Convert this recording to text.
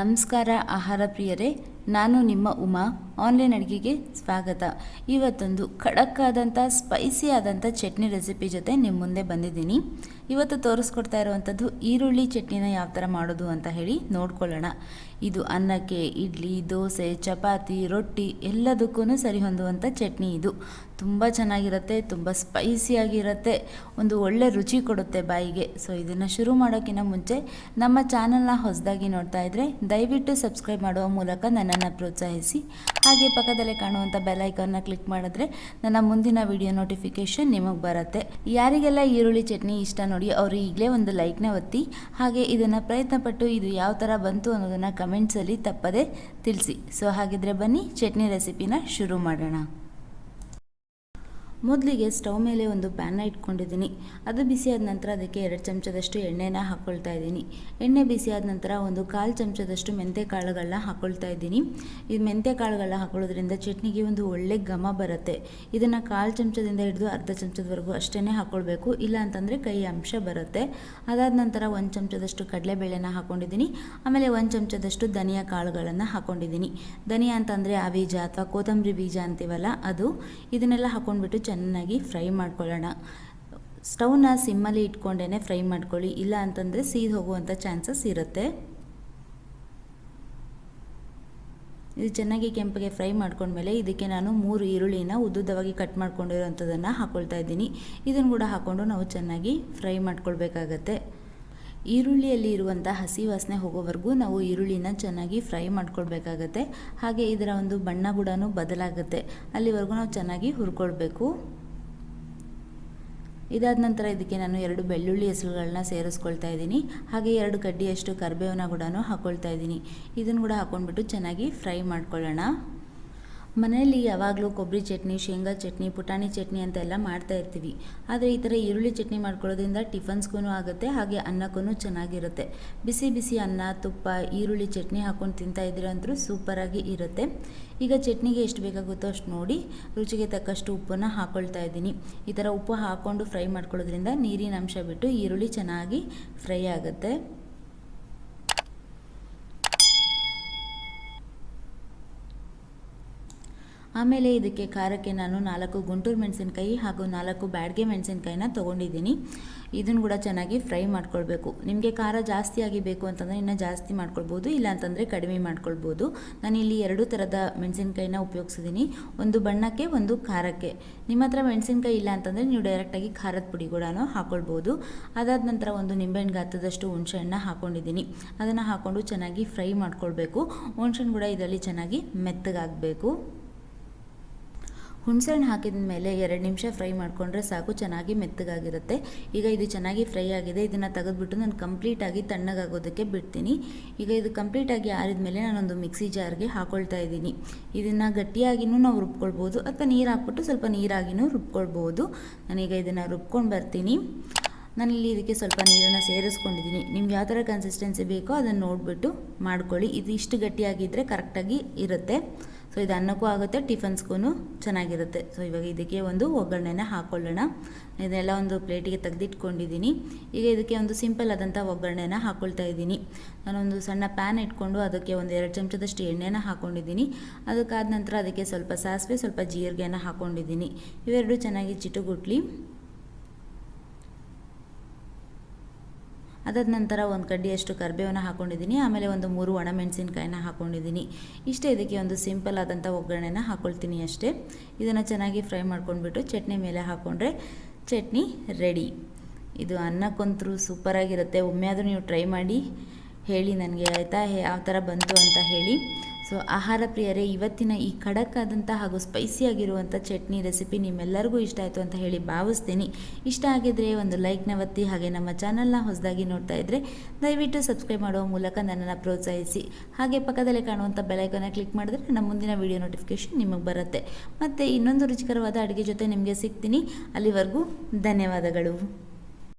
ನಮಸ್ಕಾರ ಆಹಾರ ಪ್ರಿಯರೇ, ನಾನು ನಿಮ್ಮ ಉಮಾ. ಆನ್ಲೈನ್ ಅಡುಗೆಗೆ ಸ್ವಾಗತ. ಇವತ್ತೊಂದು ಖಡಕ್ ಆದಂಥ ಸ್ಪೈಸಿ ಆದಂಥ ಚಟ್ನಿ ರೆಸಿಪಿ ಜೊತೆ ನಿಮ್ಮ ಮುಂದೆ ಬಂದಿದ್ದೀನಿ. ಇವತ್ತು ತೋರಿಸ್ಕೊಡ್ತಾ ಇರುವಂಥದ್ದು ಈರುಳ್ಳಿ ಚಟ್ನಿನ ಯಾವ ಥರ ಮಾಡೋದು ಅಂತ ಹೇಳಿ ನೋಡ್ಕೊಳ್ಳೋಣ. ಇದು ಅನ್ನಕ್ಕೆ, ಇಡ್ಲಿ, ದೋಸೆ, ಚಪಾತಿ, ರೊಟ್ಟಿ ಎಲ್ಲದಕ್ಕೂ ಸರಿ ಹೊಂದುವಂಥ ಚಟ್ನಿ. ಇದು ತುಂಬ ಚೆನ್ನಾಗಿರುತ್ತೆ, ತುಂಬ ಸ್ಪೈಸಿಯಾಗಿರುತ್ತೆ, ಒಂದು ಒಳ್ಳೆ ರುಚಿ ಕೊಡುತ್ತೆ ಬಾಯಿಗೆ. ಸೊ ಇದನ್ನು ಶುರು ಮಾಡೋಕ್ಕಿಂತ ಮುಂಚೆ ನಮ್ಮ ಚಾನಲ್ನ ಹೊಸದಾಗಿ ನೋಡ್ತಾ ಇದ್ದರೆ ದಯವಿಟ್ಟು ಸಬ್ಸ್ಕ್ರೈಬ್ ಮಾಡುವ ಮೂಲಕ ನನ್ನನ್ನು ಪ್ರೋತ್ಸಾಹಿಸಿ. ಹಾಗೆ ಪಕ್ಕದಲ್ಲೇ ಕಾಣುವಂಥ ಬೆಲ್ ಐಕಾನ್ನ ಕ್ಲಿಕ್ ಮಾಡಿದ್ರೆ ನನ್ನ ಮುಂದಿನ ವಿಡಿಯೋ ನೋಟಿಫಿಕೇಷನ್ ನಿಮಗೆ ಬರುತ್ತೆ. ಯಾರಿಗೆಲ್ಲ ಈರುಳ್ಳಿ ಚಟ್ನಿ ಇಷ್ಟ ನೋಡಿ ಅವರು ಈಗಲೇ ಒಂದು ಲೈಕ್ನ ಒತ್ತಿ. ಹಾಗೆ ಇದನ್ನು ಪ್ರಯತ್ನಪಟ್ಟು ಇದು ಯಾವ ಥರ ಬಂತು ಅನ್ನೋದನ್ನು ಕಮೆಂಟ್ಸಲ್ಲಿ ತಪ್ಪದೆ ತಿಳಿಸಿ. ಸೊ ಹಾಗಿದ್ರೆ ಬನ್ನಿ ಚಟ್ನಿ ರೆಸಿಪಿನ ಶುರು ಮಾಡೋಣ. ಮೊದಲಿಗೆ ಸ್ಟವ್ ಮೇಲೆ ಒಂದು ಪ್ಯಾನ್ನ ಇಟ್ಕೊಂಡಿದ್ದೀನಿ. ಅದು ಬಿಸಿಯಾದ ನಂತರ ಅದಕ್ಕೆ 2 ಚಮಚದಷ್ಟು ಎಣ್ಣೆನ ಹಾಕ್ಕೊಳ್ತಾ ಇದ್ದೀನಿ. ಎಣ್ಣೆ ಬಿಸಿಯಾದ ನಂತರ ಒಂದು 1/4 ಚಮಚದಷ್ಟು ಮೆಂತ್ಯ ಕಾಳುಗಳನ್ನ ಹಾಕ್ಕೊಳ್ತಾ ಇದ್ದೀನಿ. ಈ ಮೆಂತ್ಯ ಕಾಳುಗಳನ್ನ ಹಾಕೊಳ್ಳೋದ್ರಿಂದ ಚಟ್ನಿಗೆ ಒಂದು ಒಳ್ಳೆ ಘಮ ಬರುತ್ತೆ. ಇದನ್ನು 1/4 ಚಮಚದಿಂದ ಹಿಡಿದು ಅರ್ಧ ಚಮಚದವರೆಗೂ ಅಷ್ಟೇ ಹಾಕ್ಕೊಳ್ಬೇಕು, ಇಲ್ಲ ಅಂತಂದರೆ ಕೈ ಅಂಶ ಬರುತ್ತೆ. ಅದಾದ ನಂತರ 1 ಚಮಚದಷ್ಟು ಕಡಲೆಬೇಳೆನ ಹಾಕ್ಕೊಂಡಿದ್ದೀನಿ. ಆಮೇಲೆ 1 ಚಮಚದಷ್ಟು ಧನಿಯಾ ಕಾಳುಗಳನ್ನು ಹಾಕ್ಕೊಂಡಿದ್ದೀನಿ. ಧನಿಯಾ ಅಂತಂದರೆ ಆ ಬೀಜ ಅಥವಾ ಕೊತ್ತಂಬರಿ ಬೀಜ ಅಂತೀವಲ್ಲ ಅದು. ಇದನ್ನೆಲ್ಲ ಹಾಕ್ಕೊಂಡ್ಬಿಟ್ಟು ಚೆನ್ನಾಗಿ ಫ್ರೈ ಮಾಡ್ಕೊಳ್ಳೋಣ. ಸ್ಟವ್ನ ಸಿಮ್ಮಲ್ಲಿ ಇಟ್ಕೊಂಡೇ ಫ್ರೈ ಮಾಡ್ಕೊಳ್ಳಿ, ಇಲ್ಲ ಅಂತಂದರೆ ಸೀದ್ ಹೋಗುವಂಥ ಚಾನ್ಸಸ್ ಇರುತ್ತೆ. ಇದು ಚೆನ್ನಾಗಿ ಕೆಂಪಗೆ ಫ್ರೈ ಮಾಡ್ಕೊಂಡ್ಮೇಲೆ ಇದಕ್ಕೆ ನಾನು 3 ಈರುಳ್ಳಿನ ಉದ್ದುದ್ದವಾಗಿ ಕಟ್ ಮಾಡ್ಕೊಂಡಿರೋಂಥದ್ದನ್ನು ಹಾಕ್ಕೊಳ್ತಾ ಇದ್ದೀನಿ. ಇದನ್ನು ಕೂಡ ಹಾಕ್ಕೊಂಡು ನಾವು ಚೆನ್ನಾಗಿ ಫ್ರೈ ಮಾಡ್ಕೊಳ್ಬೇಕಾಗತ್ತೆ. ಈರುಳ್ಳಿಯಲ್ಲಿ ಇರುವಂಥ ಹಸಿ ವಾಸನೆ ಹೋಗೋವರೆಗೂ ನಾವು ಈರುಳ್ಳಿನ ಚೆನ್ನಾಗಿ ಫ್ರೈ ಮಾಡ್ಕೊಳ್ಬೇಕಾಗತ್ತೆ. ಹಾಗೆ ಇದರ ಒಂದು ಬಣ್ಣ ಕೂಡ ಬದಲಾಗುತ್ತೆ, ಅಲ್ಲಿವರೆಗೂ ನಾವು ಚೆನ್ನಾಗಿ ಹುರ್ಕೊಳ್ಬೇಕು. ಇದಾದ ನಂತರ ಇದಕ್ಕೆ ನಾನು 2 ಬೆಳ್ಳುಳ್ಳಿ ಹೆಸರುಗಳನ್ನ ಸೇರಿಸ್ಕೊಳ್ತಾ ಇದ್ದೀನಿ. ಹಾಗೆ 2 ಕಡ್ಡಿಯಷ್ಟು ಕರಿಬೇವನ್ನ ಕೂಡ ಹಾಕ್ಕೊಳ್ತಾ ಇದ್ದೀನಿ. ಇದನ್ನು ಕೂಡ ಹಾಕ್ಕೊಂಡ್ಬಿಟ್ಟು ಚೆನ್ನಾಗಿ ಫ್ರೈ ಮಾಡ್ಕೊಳ್ಳೋಣ. ಮನೆಯಲ್ಲಿ ಯಾವಾಗಲೂ ಕೊಬ್ಬರಿ ಚಟ್ನಿ, ಶೇಂಗಾ ಚಟ್ನಿ, ಪುಟಾಣಿ ಚಟ್ನಿ ಅಂತೆಲ್ಲ ಮಾಡ್ತಾ ಇರ್ತೀವಿ. ಆದರೆ ಈ ಥರ ಈರುಳ್ಳಿ ಚಟ್ನಿ ಮಾಡ್ಕೊಳ್ಳೋದ್ರಿಂದ ಟಿಫನ್ಸ್ಗೂ ಆಗುತ್ತೆ, ಹಾಗೆ ಅನ್ನಕ್ಕೂ ಚೆನ್ನಾಗಿರುತ್ತೆ. ಬಿಸಿ ಬಿಸಿ ಅನ್ನ, ತುಪ್ಪ, ಈರುಳ್ಳಿ ಚಟ್ನಿ ಹಾಕ್ಕೊಂಡು ತಿಂತಾ ಇದ್ರೆ ಅಂತೂ ಸೂಪರಾಗಿ ಇರುತ್ತೆ. ಈಗ ಚಟ್ನಿಗೆ ಎಷ್ಟು ಬೇಕಾಗುತ್ತೋ ಅಷ್ಟು ನೋಡಿ ರುಚಿಗೆ ತಕ್ಕಷ್ಟು ಉಪ್ಪನ್ನು ಹಾಕ್ಕೊಳ್ತಾ ಇದ್ದೀನಿ. ಈ ಥರ ಉಪ್ಪು ಹಾಕ್ಕೊಂಡು ಫ್ರೈ ಮಾಡ್ಕೊಳ್ಳೋದ್ರಿಂದ ನೀರಿನ ಅಂಶ ಬಿಟ್ಟು ಈರುಳ್ಳಿ ಚೆನ್ನಾಗಿ ಫ್ರೈ ಆಗುತ್ತೆ. ಆಮೇಲೆ ಇದಕ್ಕೆ ಖಾರಕ್ಕೆ ನಾನು 4 ಗುಂಟೂರು ಮೆಣಸಿನ್ಕಾಯಿ ಹಾಗೂ 4 ಬ್ಯಾಡಗೆ ಮೆಣಸಿನ್ಕಾಯಿನ ತೊಗೊಂಡಿದ್ದೀನಿ. ಇದನ್ನು ಕೂಡ ಚೆನ್ನಾಗಿ ಫ್ರೈ ಮಾಡ್ಕೊಳ್ಬೇಕು. ನಿಮಗೆ ಖಾರ ಜಾಸ್ತಿಯಾಗಿ ಬೇಕು ಅಂತಂದರೆ ಇನ್ನೂ ಜಾಸ್ತಿ ಮಾಡ್ಕೊಳ್ಬೋದು, ಇಲ್ಲ ಅಂತಂದರೆ ಕಡಿಮೆ ಮಾಡ್ಕೊಳ್ಬೋದು. ನಾನಿಲ್ಲಿ 2 ಥರದ ಮೆಣಸಿನ್ಕಾಯಿನ ಉಪಯೋಗಿಸಿದ್ದೀನಿ, ಒಂದು ಬಣ್ಣಕ್ಕೆ, ಒಂದು ಖಾರಕ್ಕೆ. ನಿಮ್ಮ ಹತ್ರ ಮೆಣಸಿನ್ಕಾಯಿ ಇಲ್ಲ ಅಂತಂದರೆ ನೀವು ಡೈರೆಕ್ಟಾಗಿ ಖಾರದ ಪುಡಿ ಕೂಡ ಹಾಕ್ಕೊಳ್ಬೋದು. ಅದಾದ ನಂತರ ಒಂದು ನಿಂಬೆಹಣ್ಣು ಗಾತ್ರದಷ್ಟು ಹುಣಸೆಹಣ್ಣನ್ನ ಹಾಕ್ಕೊಂಡಿದ್ದೀನಿ. ಅದನ್ನು ಹಾಕ್ಕೊಂಡು ಚೆನ್ನಾಗಿ ಫ್ರೈ ಮಾಡ್ಕೊಳ್ಬೇಕು. ಹುಣಸೆಹಣ್ಣು ಕೂಡ ಇದರಲ್ಲಿ ಚೆನ್ನಾಗಿ ಮೆತ್ತಗಾಗಬೇಕು. ಹುಣಸೆಹಣ್ಣು ಹಾಕಿದ ಮೇಲೆ 2 ನಿಮಿಷ ಫ್ರೈ ಮಾಡಿಕೊಂಡ್ರೆ ಸಾಕು, ಚೆನ್ನಾಗಿ ಮೆತ್ತಗಾಗಿರುತ್ತೆ. ಈಗ ಇದು ಚೆನ್ನಾಗಿ ಫ್ರೈ ಆಗಿದೆ. ಇದನ್ನು ತೆಗೆದುಬಿಟ್ಟು ನಾನು ಕಂಪ್ಲೀಟಾಗಿ ತಣ್ಣಗಾಗೋದಕ್ಕೆ ಬಿಡ್ತೀನಿ. ಈಗ ಇದು ಕಂಪ್ಲೀಟಾಗಿ ಆರಿದ ಮೇಲೆ ನಾನೊಂದು ಮಿಕ್ಸಿ ಜಾರ್ಗೆ ಹಾಕ್ಕೊಳ್ತಾ ಇದ್ದೀನಿ. ಇದನ್ನು ಗಟ್ಟಿಯಾಗಿಯೂ ನಾವು ರುಬ್ಕೊಳ್ಬೋದು, ಅಥವಾ ನೀರು ಹಾಕ್ಬಿಟ್ಟು ಸ್ವಲ್ಪ ನೀರಾಗಿಯೂ ರುಬ್ಕೊಳ್ಬೋದು. ನಾನೀಗ ಇದನ್ನು ರುಬ್ಕೊಂಡು ಬರ್ತೀನಿ. ನಾನಿಲ್ಲಿ ಇದಕ್ಕೆ ಸ್ವಲ್ಪ ನೀರನ್ನು ಸೇರಿಸ್ಕೊಂಡಿದ್ದೀನಿ. ನಿಮ್ಗೆ ಯಾವ ಥರ ಕನ್ಸಿಸ್ಟೆನ್ಸಿ ಬೇಕೋ ಅದನ್ನು ನೋಡಿಬಿಟ್ಟು ಮಾಡ್ಕೊಳ್ಳಿ. ಇದು ಇಷ್ಟು ಗಟ್ಟಿಯಾಗಿದ್ದರೆ ಕರೆಕ್ಟಾಗಿ ಇರುತ್ತೆ. ಸೊ ಇದು ಅನ್ನಕ್ಕೂ ಆಗುತ್ತೆ, ಟಿಫನ್ಸ್ಗೂ ಚೆನ್ನಾಗಿರುತ್ತೆ. ಸೊ ಇವಾಗ ಇದಕ್ಕೆ ಒಂದು ಒಗ್ಗರಣೆನ ಹಾಕ್ಕೊಳ್ಳೋಣ. ಇದೆಲ್ಲ ಒಂದು ಪ್ಲೇಟಿಗೆ ತೆಗೆದಿಟ್ಕೊಂಡಿದ್ದೀನಿ. ಈಗ ಇದಕ್ಕೆ ಒಂದು ಸಿಂಪಲ್ ಆದಂಥ ಒಗ್ಗರಣೆನ ಹಾಕ್ಕೊಳ್ತಾ ಇದ್ದೀನಿ. ನಾನೊಂದು ಸಣ್ಣ ಪ್ಯಾನ್ ಇಟ್ಕೊಂಡು ಅದಕ್ಕೆ ಒಂದು 2 ಚಮಚದಷ್ಟು ಎಣ್ಣೆನ ಹಾಕ್ಕೊಂಡಿದ್ದೀನಿ. ಅದಕ್ಕಾದ ನಂತರ ಅದಕ್ಕೆ ಸ್ವಲ್ಪ ಸಾಸಿವೆ, ಸ್ವಲ್ಪ ಜೀರಿಗೆನ ಹಾಕ್ಕೊಂಡಿದ್ದೀನಿ. ಇವೆರಡು ಚೆನ್ನಾಗಿ ಚಿಟುಗುಟ್ಲಿ. ಅದಾದ ನಂತರ ಒಂದು ಕಡ್ಡಿಯಷ್ಟು ಕರಿಬೇವನ್ನ ಹಾಕ್ಕೊಂಡಿದ್ದೀನಿ. ಆಮೇಲೆ ಒಂದು 3 ಒಣಮೆಣಸಿನ್ಕಾಯಿನ ಹಾಕ್ಕೊಂಡಿದ್ದೀನಿ. ಇಷ್ಟೇ, ಇದಕ್ಕೆ ಒಂದು ಸಿಂಪಲ್ ಆದಂಥ ಒಗ್ಗರಣೆನ ಹಾಕ್ಕೊಳ್ತೀನಿ ಅಷ್ಟೇ. ಇದನ್ನು ಚೆನ್ನಾಗಿ ಫ್ರೈ ಮಾಡ್ಕೊಂಡ್ಬಿಟ್ಟು ಚಟ್ನಿ ಮೇಲೆ ಹಾಕ್ಕೊಂಡ್ರೆ ಚಟ್ನಿ ರೆಡಿ. ಇದು ಅನ್ನಕ್ಕಂತೂ ಸೂಪರಾಗಿರುತ್ತೆ. ಒಮ್ಮೆ ಆದರೂ ನೀವು ಟ್ರೈ ಮಾಡಿ ಹೇಳಿ ನನಗೆ, ಆಯಿತಾ, ಯಾವ ಥರ ಬಂತು ಅಂತ ಹೇಳಿ. ಸೊ ಆಹಾರ ಪ್ರಿಯರೇ, ಇವತ್ತಿನ ಈ ಖಡಕ್ ಆದಂಥ ಹಾಗೂ ಸ್ಪೈಸಿಯಾಗಿರುವಂಥ ಚಟ್ನಿ ರೆಸಿಪಿ ನಿಮ್ಮೆಲ್ಲರಿಗೂ ಇಷ್ಟ ಆಯಿತು ಅಂತ ಹೇಳಿ ಭಾವಿಸ್ತೀನಿ. ಇಷ್ಟ ಆಗಿದ್ದರೆ ಒಂದು ಲೈಕ್ನ ಒತ್ತಿ. ಹಾಗೆ ನಮ್ಮ ಚಾನಲ್ನ ಹೊಸದಾಗಿ ನೋಡ್ತಾ ಇದ್ದರೆ ದಯವಿಟ್ಟು ಸಬ್ಸ್ಕ್ರೈಬ್ ಮಾಡುವ ಮೂಲಕ ನನ್ನನ್ನು ಪ್ರೋತ್ಸಾಹಿಸಿ. ಹಾಗೆ ಪಕ್ಕದಲ್ಲೇ ಕಾಣುವಂಥ ಬೆಲ್ ಐಕಾನ್ನ ಕ್ಲಿಕ್ ಮಾಡಿದ್ರೆ ನನ್ನ ಮುಂದಿನ ವಿಡಿಯೋ ನೋಟಿಫಿಕೇಷನ್ ನಿಮಗೆ ಬರುತ್ತೆ. ಮತ್ತು ಇನ್ನೊಂದು ರುಚಿಕರವಾದ ಅಡುಗೆ ಜೊತೆ ನಿಮಗೆ ಸಿಗ್ತೀನಿ. ಅಲ್ಲಿವರೆಗೂ ಧನ್ಯವಾದಗಳು.